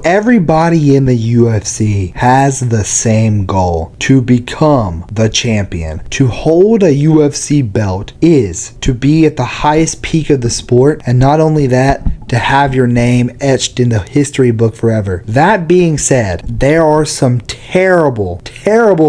Everybody in the UFC has the same goal: to become the champion. To hold a UFC belt is to be at the highest peak of the sport, and not only that, to have your name etched in the history book forever. That being said, there are some terrible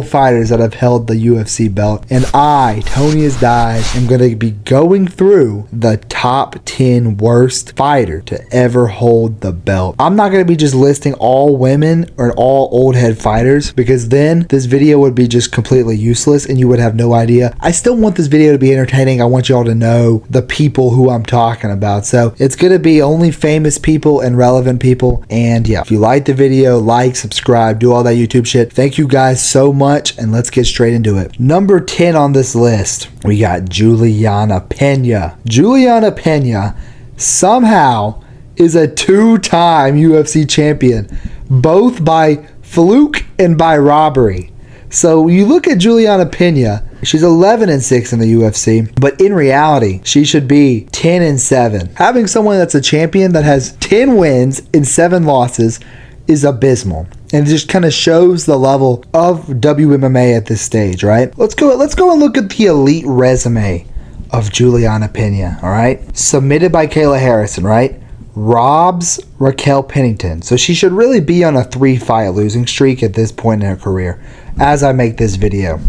fighters that have held the UFC belt, and I, Tony Has Died, am going to be going through the top 10 worst fighter to ever hold the belt. I'm not going to be just listing all women or all old head fighters, because then this video would be just completely useless and you would have no idea. I still want this video to be entertaining. I want y'all to know the people who I'm talking about. So it's going to be only famous people and relevant people. And yeah, if you like the video, like, subscribe, do all that YouTube shit. Thank you guys so much, and let's get straight into it. Number 10 on this list, we got Juliana Pena. Juliana Pena somehow is a two-time UFC champion, both by fluke and by robbery. So you look at Juliana Pena, she's 11-6 in the UFC, but in reality, she should be 10-7. Having someone that's a champion that has 10 wins and 7 losses is abysmal, and it just kind of shows the level of WMMA at this stage, right? Let's go and look at the elite resume of Juliana Pena, all right? Submitted by Kayla Harrison, right? Robs Raquel Pennington. So she should really be on a 3-fight losing streak at this point in her career as I make this video.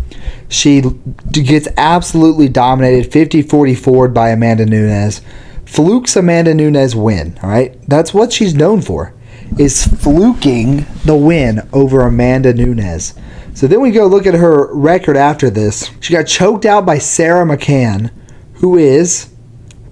She gets absolutely dominated, 50-44 by Amanda Nunes. Flukes Amanda Nunes win, all right? That's what she's known for, is fluking the win over Amanda Nunes. So then we go look at her record after this. She got choked out by Sarah McCann, who is,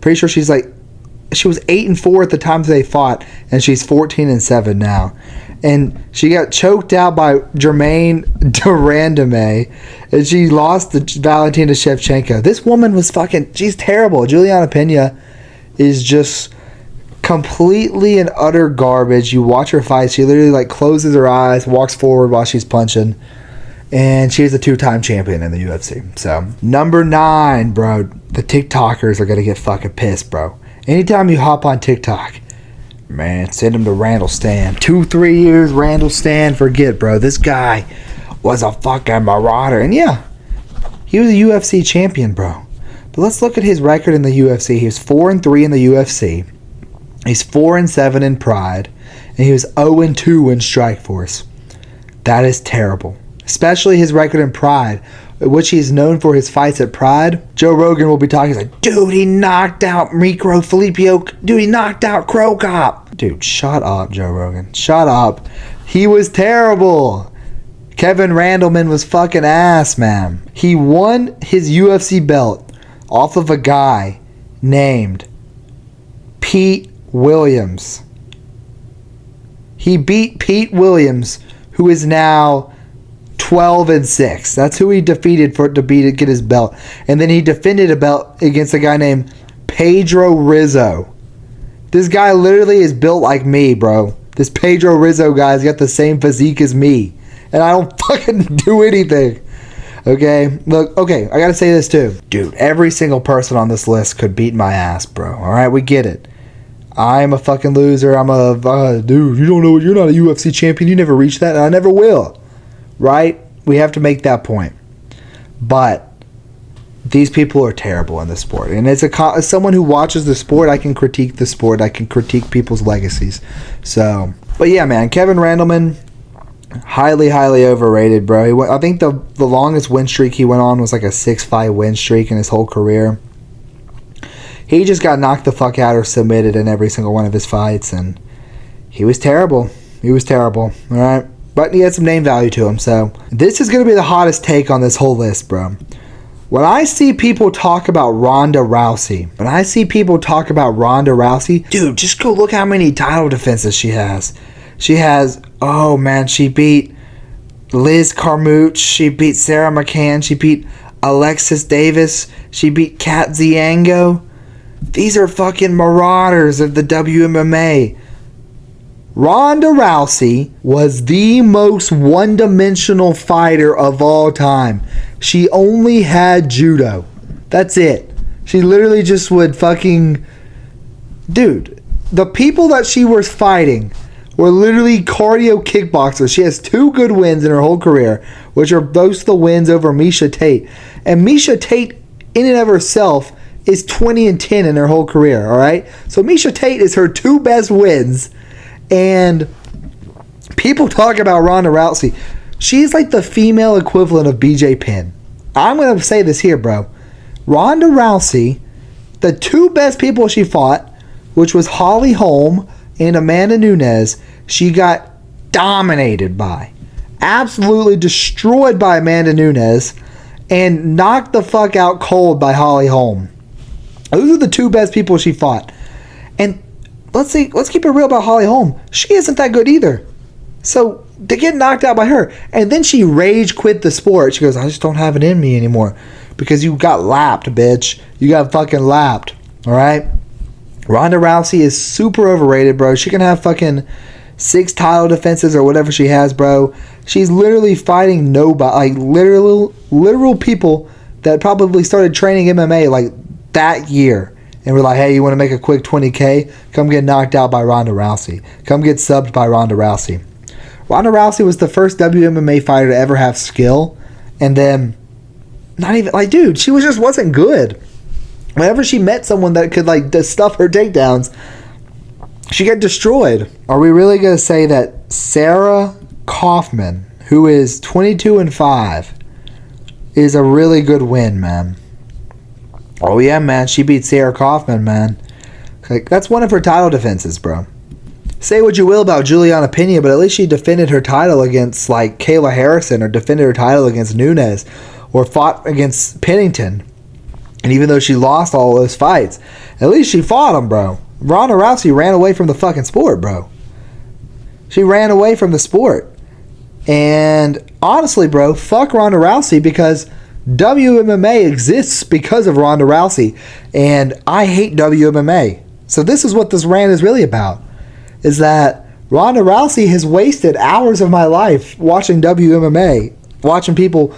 pretty sure she was 8-4 at the time they fought, and she's 14-7 now. And she got choked out by Jermaine Durandame, and she lost to Valentina Shevchenko. This woman was she's terrible. Juliana Pena is just completely and utter garbage. You watch her fight, she literally closes her eyes, walks forward while she's punching, and she's a 2-time champion in the UFC. So number 9, bro, the TikTokers are gonna get fucking pissed, bro. Anytime you hop on TikTok, man, send him to Randall Stan. 2-3 years, Randall Stan, forget, bro. This guy was a fucking marauder. And yeah, he was a UFC champion, bro. But let's look at his record in the UFC. He was 4-3 in the UFC. He's 4-7 in Pride. And he was 0-2 in Strikeforce. That is terrible. Especially his record in Pride, which he's known for his fights at Pride. Joe Rogan will be talking, he's like, dude, he knocked out Micro Filipio. Dude, he knocked out Crow Cop. Dude, shut up, Joe Rogan. Shut up. He was terrible. Kevin Randleman was fucking ass, man. He won his UFC belt off of a guy named Pete Williams. He beat Pete Williams, who is now 12-6. That's who he defeated to get his belt. And then he defended a belt against a guy named Pedro Rizzo. This guy literally is built like me, bro. This Pedro Rizzo guy's got the same physique as me, and I don't fucking do anything. Okay, look, okay, I gotta say this too. Dude, every single person on this list could beat my ass, bro. Alright, we get it. I'm a fucking loser. I'm a, dude, you don't know, you're not a UFC champion. You never reached that, and I never will. Right? We have to make that point. But these people are terrible in the sport. And as someone who watches the sport, I can critique the sport. I can critique people's legacies. So, but yeah, man, Kevin Randleman, highly overrated, bro. I think the longest win streak he went on was like a 6-fight win streak in his whole career. He just got knocked the fuck out or submitted in every single one of his fights, and he was terrible. He was terrible. All right? But he had some name value to him, so this is going to be the hottest take on this whole list, bro. When I see people talk about Ronda Rousey, dude, just go look how many title defenses she has. She has, oh man, she beat Liz Carmouche, she beat Sarah McCann, she beat Alexis Davis, she beat Kat Ziango. These are fucking marauders of the WMMA. Ronda Rousey was the most one-dimensional fighter of all time. She only had judo. That's it. She literally just would fucking... Dude, the people that she was fighting were literally cardio kickboxers. She has 2 good wins in her whole career, which are both the wins over Miesha Tate. And Miesha Tate, in and of herself, is 20-10 in her whole career, all right? So Miesha Tate is her 2 best wins. And people talk about Ronda Rousey. She's like the female equivalent of BJ Penn. I'm going to say this here, bro. Ronda Rousey, the 2 best people she fought, which was Holly Holm and Amanda Nunes, she got dominated by. Absolutely destroyed by Amanda Nunes and knocked the fuck out cold by Holly Holm. Those are the 2 best people she fought. And let's keep it real about Holly Holm. She isn't that good either. So to get knocked out by her, and then she rage quit the sport. She goes, I just don't have it in me anymore. Because you got lapped, bitch. You got fucking lapped. Alright? Ronda Rousey is super overrated, bro. She can have fucking 6 title defenses or whatever she has, bro. She's literally fighting nobody. Like literal people that probably started training MMA like that year. And we're like, hey, you want to make a quick 20K? Come get knocked out by Ronda Rousey. Come get subbed by Ronda Rousey. Ronda Rousey was the first WMMA fighter to ever have skill. And then, not even, like, dude, she just wasn't good. Whenever she met someone that could, like, stuff her takedowns, she got destroyed. Are we really going to say that Sarah Kaufman, who is 22-5, is a really good win, man? Oh, yeah, man. She beat Sarah Kaufman, man. Like, that's one of her title defenses, bro. Say what you will about Juliana Pena, but at least she defended her title against, like, Kayla Harrison, or defended her title against Nunes, or fought against Pennington. And even though she lost all those fights, at least she fought them, bro. Ronda Rousey ran away from the fucking sport, bro. She ran away from the sport. And honestly, bro, fuck Ronda Rousey, because WMMA exists because of Ronda Rousey. And I hate WMMA. So this is what this rant is really about. Is that Ronda Rousey has wasted hours of my life watching WMMA. Watching people,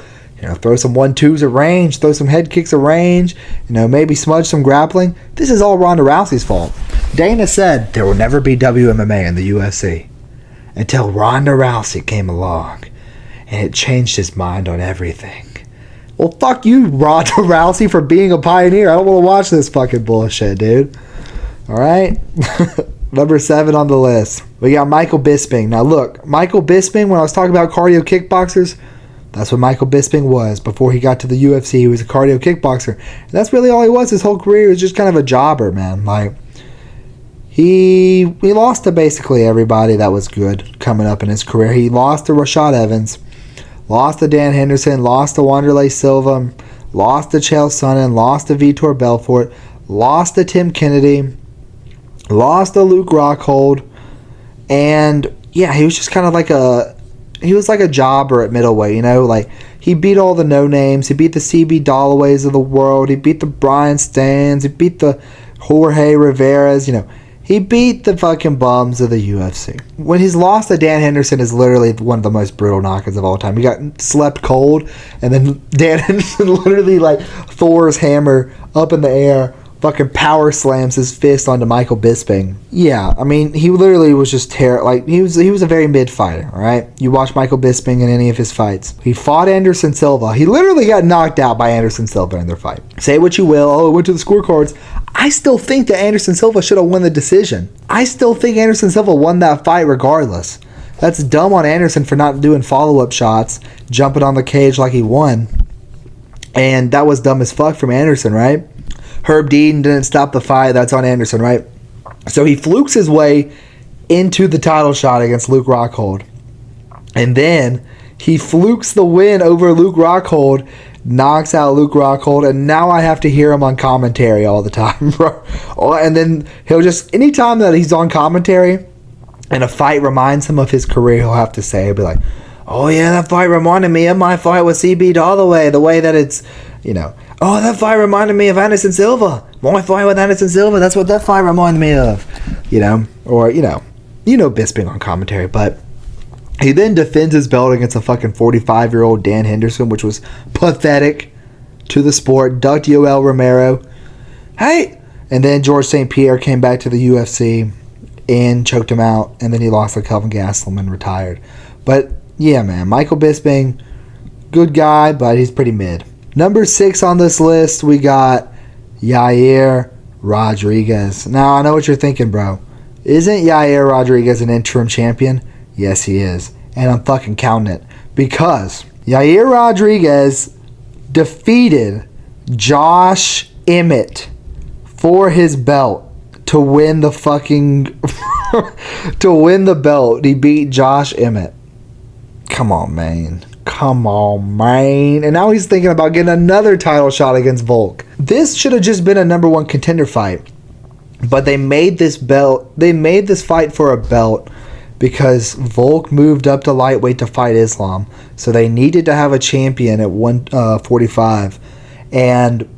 throw some 1-2s at range, throw some head kicks at range, maybe smudge some grappling. This is all Ronda Rousey's fault. Dana said there will never be WMMA in the UFC until Ronda Rousey came along and it changed his mind on everything. Well, fuck you, Ronda Rousey, for being a pioneer. I don't want to watch this fucking bullshit, dude. Alright? Number 7 on the list. We got Michael Bisping. Now look, Michael Bisping, when I was talking about cardio kickboxers, that's what Michael Bisping was. Before he got to the UFC, he was a cardio kickboxer. And that's really all he was his whole career. He was just kind of a jobber, man. Like, he lost to basically everybody that was good coming up in his career. He lost to Rashad Evans, lost to Dan Henderson, lost to Wanderlei Silva, lost to Chael Sonnen, lost to Vitor Belfort, lost to Tim Kennedy, lost to Luke Rockhold, and yeah, he was just kind of like a jobber at middleweight, like he beat all the no names, he beat the CB Dolloways of the world, he beat the Brian Stans, he beat the Jorge Riveras, he beat the fucking bums of the UFC. When he's lost to Dan Henderson is literally one of the most brutal knockouts of all time. He got slept cold, and then Dan Henderson literally like Thor's hammer up in the air, fucking power slams his fist onto Michael Bisping. Yeah, I mean, he literally was just terrible. Like, he was a very mid fighter, all right? You watch Michael Bisping in any of his fights. He fought Anderson Silva. He literally got knocked out by Anderson Silva in their fight. Say what you will. It went to the scorecards. I still think that Anderson Silva should have won the decision. I still think Anderson Silva won that fight regardless. That's dumb on Anderson for not doing follow-up shots, jumping on the cage like he won. And that was dumb as fuck from Anderson, right? Herb Dean didn't stop the fight. That's on Anderson, right? So he flukes his way into the title shot against Luke Rockhold. And then he flukes the win over Luke Rockhold, knocks out Luke Rockhold, and now I have to hear him on commentary all the time, bro. And then he'll just, anytime that he's on commentary and a fight reminds him of his career, he'll have to say, he'll be like, oh yeah, that fight reminded me of my fight with CB Dollaway, the way that it's, oh, that fight reminded me of Anderson Silva. My fight with Anderson Silva, that's what that fight reminded me of. Or, Bisping on commentary. But he then defends his belt against a fucking 45-year-old Dan Henderson, which was pathetic to the sport. Ducked Yoel Romero. Hey! And then George St. Pierre came back to the UFC. and choked him out, and then he lost to Kelvin Gastelum and retired. But yeah, man, Michael Bisping, good guy, but he's pretty mid. Number 6 on this list, we got Yair Rodriguez. Now, I know what you're thinking, bro. Isn't Yair Rodriguez an interim champion? Yes, he is. And I'm fucking counting it. Because Yair Rodriguez defeated Josh Emmett for his belt to win the fucking... to win the belt. He beat Josh Emmett. Come on, man. Come on, man. And now he's thinking about getting another title shot against Volk. This should have just been a number 1 contender fight. But they made this fight for a belt because Volk moved up to lightweight to fight Islam. So they needed to have a champion at 145. And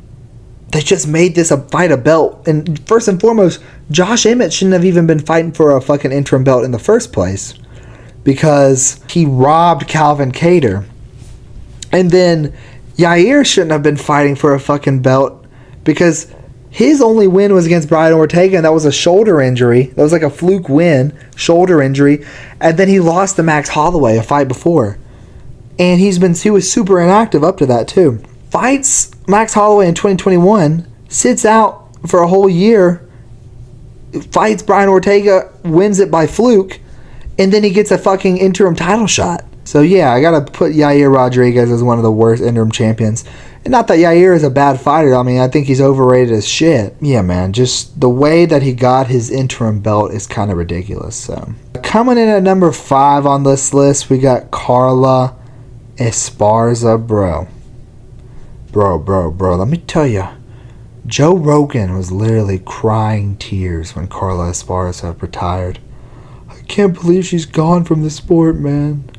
they just made this a belt. And first and foremost, Josh Emmett shouldn't have even been fighting for a fucking interim belt in the first place, because he robbed Calvin Kattar. And then Yair shouldn't have been fighting for a fucking belt because his only win was against Brian Ortega, and that was a shoulder injury. That was like a fluke win, shoulder injury. And then he lost to Max Holloway a fight before. And he was super inactive up to that too. Fights Max Holloway in 2021, sits out for a whole year, fights Brian Ortega, wins it by fluke, and then he gets a fucking interim title shot. So yeah, I gotta put Yair Rodriguez as one of the worst interim champions. And not that Yair is a bad fighter. I mean, I think he's overrated as shit. Yeah, man, just the way that he got his interim belt is kind of ridiculous. So coming in at number 5 on this list, we got Carla Esparza, bro. Let me tell you, Joe Rogan was literally crying tears when Carla Esparza retired. I can't believe she's gone from the sport, man.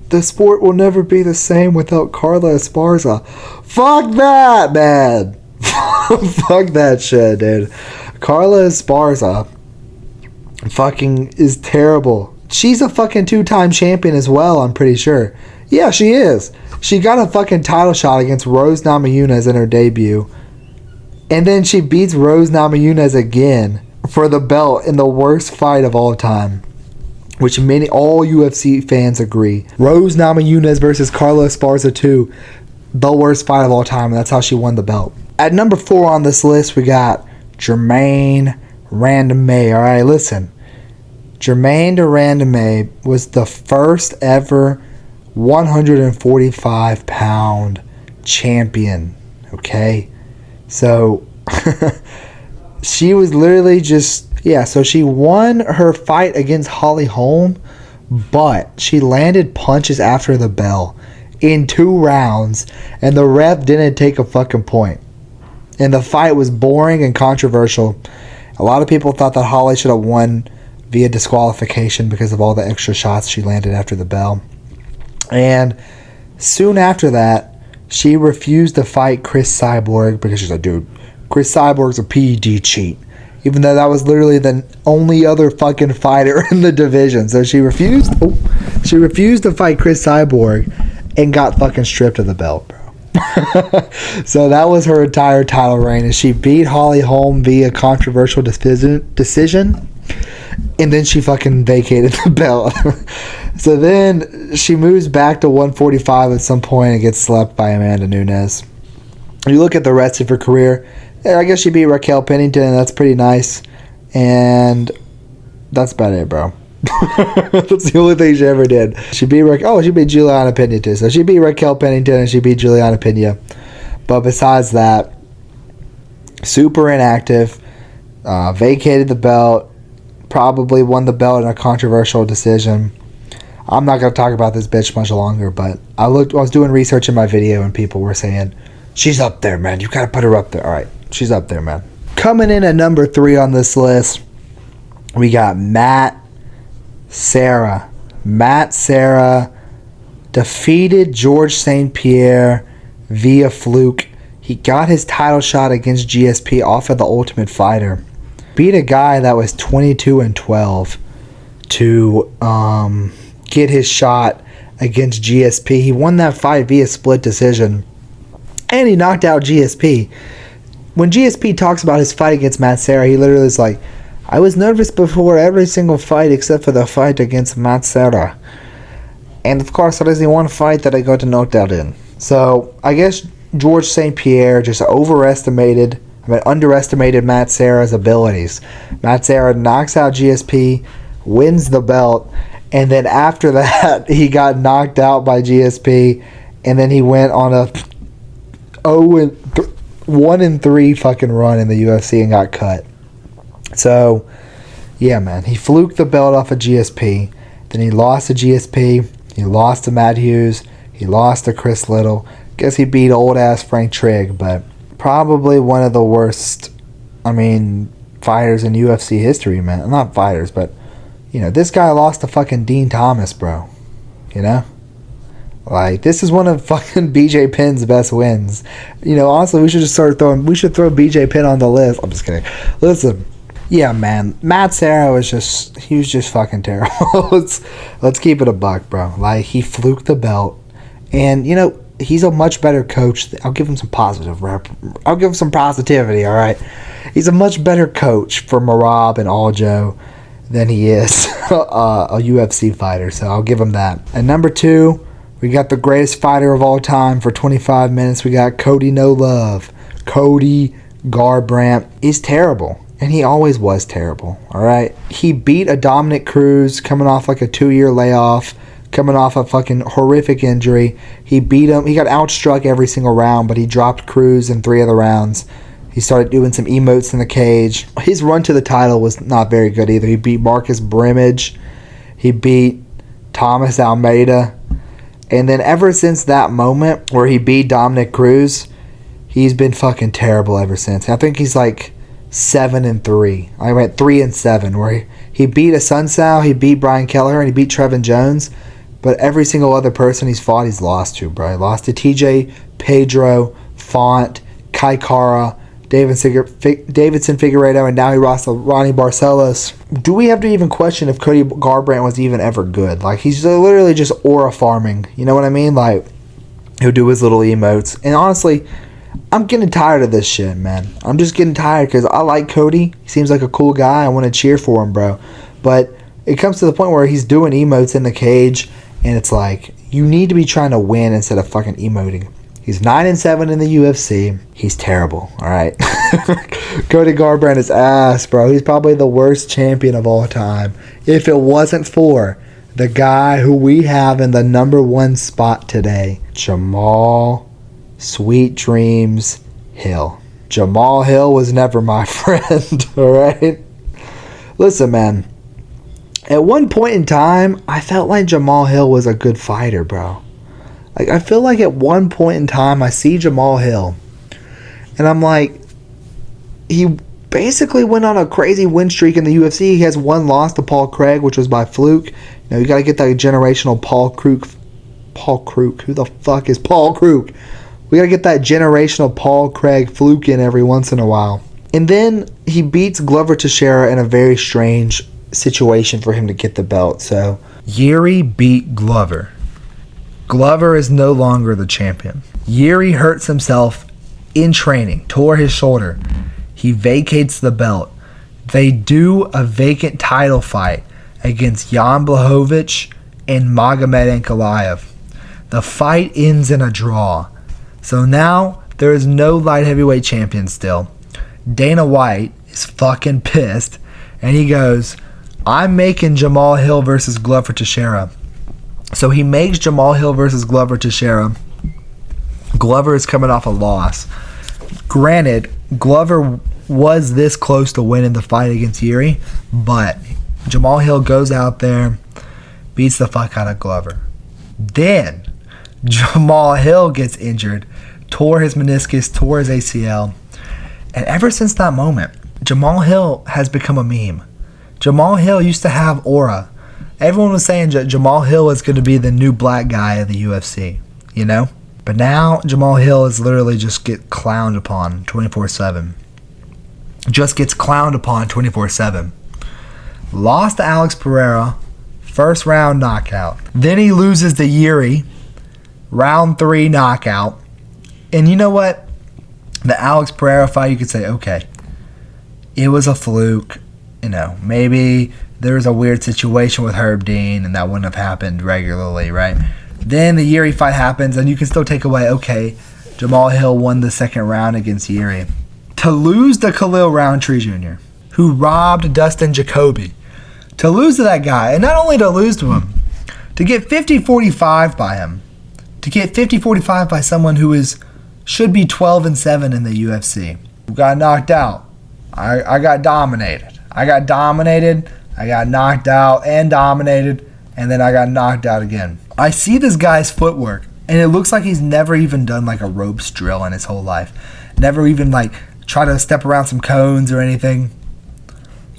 The sport will never be the same without Carla Esparza. Fuck that, man. Fuck that shit, dude. Carla Esparza fucking is terrible. She's a fucking 2-time champion as well, I'm pretty sure. Yeah, she is. She got a fucking title shot against Rose Namajunas in her debut. And then she beats Rose Namajunas again for the belt in the worst fight of all time, which all UFC fans agree. Rose Namajunas versus Carla Esparza 2, the worst fight of all time, and that's how she won the belt. At number 4 on this list, we got Jermaine Randamie. All right, listen. Jermaine Randamie was the first ever 145-pound champion, okay? So, she was literally so she won her fight against Holly Holm, but she landed punches after the bell in 2 rounds, and the ref didn't take a fucking point. And the fight was boring and controversial. A lot of people thought that Holly should have won via disqualification because of all the extra shots she landed after the bell. And soon after that, she refused to fight Chris Cyborg because she's like, dude, Chris Cyborg's a PED cheat. Even though that was literally the only other fucking fighter in the division. So she refused to fight Chris Cyborg and got fucking stripped of the belt, bro. So that was her entire title reign. And she beat Holly Holm via controversial decision. And then she fucking vacated the belt. So then she moves back to 145 at some point and gets slapped by Amanda Nunes. You look at the rest of her career, I guess she beat Raquel Pennington, and that's pretty nice. And that's about it, bro. That's the only thing she ever did. She beat Juliana Pena too. So she beat Raquel Pennington and she beat Juliana Pena. But besides that, super inactive, vacated the belt, probably won the belt in a controversial decision. I'm not going to talk about this bitch much longer, but I was doing research in my video and people were saying, she's up there, man. You got to put her up there. All right, she's up there, man. Coming in at number 3 on this list, we got Matt Serra. Matt Serra defeated George St. Pierre via fluke. He got his title shot against GSP off of the Ultimate Fighter. Beat a guy that was 22-12 to get his shot against GSP. He won that fight via split decision, and he knocked out GSP. When GSP talks about his fight against Matt Serra, he literally is like, I was nervous before every single fight except for the fight against Matt Serra. And of course, there is the one fight that I got knocked out in. So, I guess George St. Pierre just underestimated Matt Serra's abilities. Matt Serra knocks out GSP, wins the belt, and then after that, he got knocked out by GSP, and then he went on a 1-3 fucking run in the UFC and got cut. So, yeah, man, he fluked the belt off of GSP. Then he lost to GSP. He lost to Matt Hughes. He lost to Chris Little. Guess he beat old-ass Frank Trigg, but probably one of the worst, fighters in UFC history, man. Not fighters, but, this guy lost to fucking Dean Thomas, bro. Like, this is one of fucking BJ Penn's best wins. Honestly, we should throw BJ Penn on the list. I'm just kidding. Listen. Yeah, man. Matt Serra was just fucking terrible. Let's keep it a buck, bro. Like, he fluked the belt. And, he's a much better coach. I'll give him some positivity, all right? He's a much better coach for Marab and Aljo than he is a UFC fighter. So I'll give him that. And number 2, we got the greatest fighter of all time for 25 minutes. We got Cody No Love. Cody Garbrandt is terrible. And he always was terrible, all right? He beat a Dominic Cruz coming off like a 2-year layoff, coming off a fucking horrific injury. He beat him. He got outstruck every single round, but he dropped Cruz in 3 of the rounds. He started doing some emotes in the cage. His run to the title was not very good either. He beat Marcus Brimage. He beat Thomas Almeida. And then ever since that moment where he beat Dominic Cruz, he's been fucking terrible ever since. I think he's like 7-3. I went 3-7, where he beat Asuncao, he beat Brian Kelleher, and he beat Trevin Jones. But every single other person he's fought, he's lost to, bro. He lost to TJ, Pedro, Font, Kai Kara, Davidson Figueiredo, and now he lost to Ronnie Barcelos. Do we have to even question if Cody Garbrandt was even ever good? Like, he's literally just aura farming. You know what I mean? Like, he'll do his little emotes. And honestly, I'm getting tired of this shit, man. I'm just getting tired because I like Cody. He seems like a cool guy. I want to cheer for him, bro. But it comes to the point where he's doing emotes in the cage, and it's like, you need to be trying to win instead of fucking emoting. He's 9-7 in the UFC. He's terrible, all right? Cody Garbrandt is ass, bro. He's probably the worst champion of all time. If it wasn't for the guy who we have in the number 1 spot today, Jamal Sweet Dreams Hill. Jamal Hill was never my friend, alright? Listen, man. At one point in time, I felt like Jamal Hill was a good fighter, bro. Like, I feel like at one point in time, I see Jamal Hill, and I'm like, he basically went on a crazy win streak in the UFC. He has one loss to Paul Craig, which was by fluke. You got to get that generational Paul Crook. Who the fuck is Paul Crook? We got to get that generational Paul Craig fluke in every once in a while. And then he beats Glover Teixeira in a very strange situation for him to get the belt. So Yuri beat Glover. Glover is no longer the champion. Yuri hurts himself in training, tore his shoulder. He vacates the belt. They do a vacant title fight against Jan Blachowicz and Magomed Ankalaev. The fight ends in a draw. So now there is no light heavyweight champion still. Dana White is fucking pissed, and he goes, I'm making Jamal Hill versus Glover Teixeira. So he makes Jamal Hill versus Glover Teixeira. Glover is coming off a loss. Granted, Glover was this close to winning the fight against Yuri, but Jamal Hill goes out there, beats the fuck out of Glover. Then Jamal Hill gets injured, tore his meniscus, tore his ACL. And ever since that moment, Jamal Hill has become a meme. Jamal Hill used to have aura. Everyone was saying Jamal Hill is going to be the new black guy of the UFC, you know? But now Jamal Hill is literally just get clowned upon 24/7. Just gets clowned upon 24/7. Lost to Alex Pereira, first round knockout. Then he loses to Yuri, round 3 knockout. And you know what? The Alex Pereira fight, you could say, okay, it was a fluke. maybe there was a weird situation with Herb Dean and that wouldn't have happened regularly, right? Then the Yuri fight happens, and you can still take away, okay, Jamal Hill won the second round against Yuri. To lose to Khalil Roundtree Jr., who robbed Dustin Jacoby, to lose to that guy, and not only to lose to him, to get 50-45 by him, to get 50-45 by someone who should be 12-7 in the UFC, who got knocked out. I got dominated. I got knocked out and dominated, and then I got knocked out again. I see this guy's footwork, and it looks like he's never even done like a ropes drill in his whole life. Never even like try to step around some cones or anything.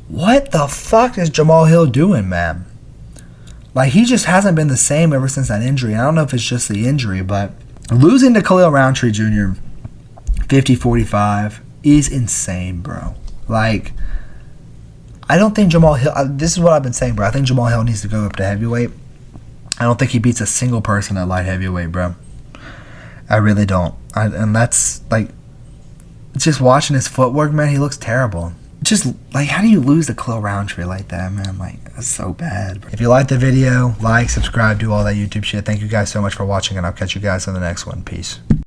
What the fuck is Jamal Hill doing, man? Like, he just hasn't been the same ever since that injury. I don't know if it's just the injury, but losing to Khalil Roundtree Jr. 50-45 is insane, bro. Like, I don't think Jamal Hill, this is what I've been saying, bro. I think Jamal Hill needs to go up to heavyweight. I don't think he beats a single person at light heavyweight, bro. I really don't. And that's, like, just watching his footwork, man, he looks terrible. Just, like, how do you lose to Khalil Roundtree like that, man? Like, that's so bad, bro. If you liked the video, like, subscribe, do all that YouTube shit. Thank you guys so much for watching, and I'll catch you guys in the next one. Peace.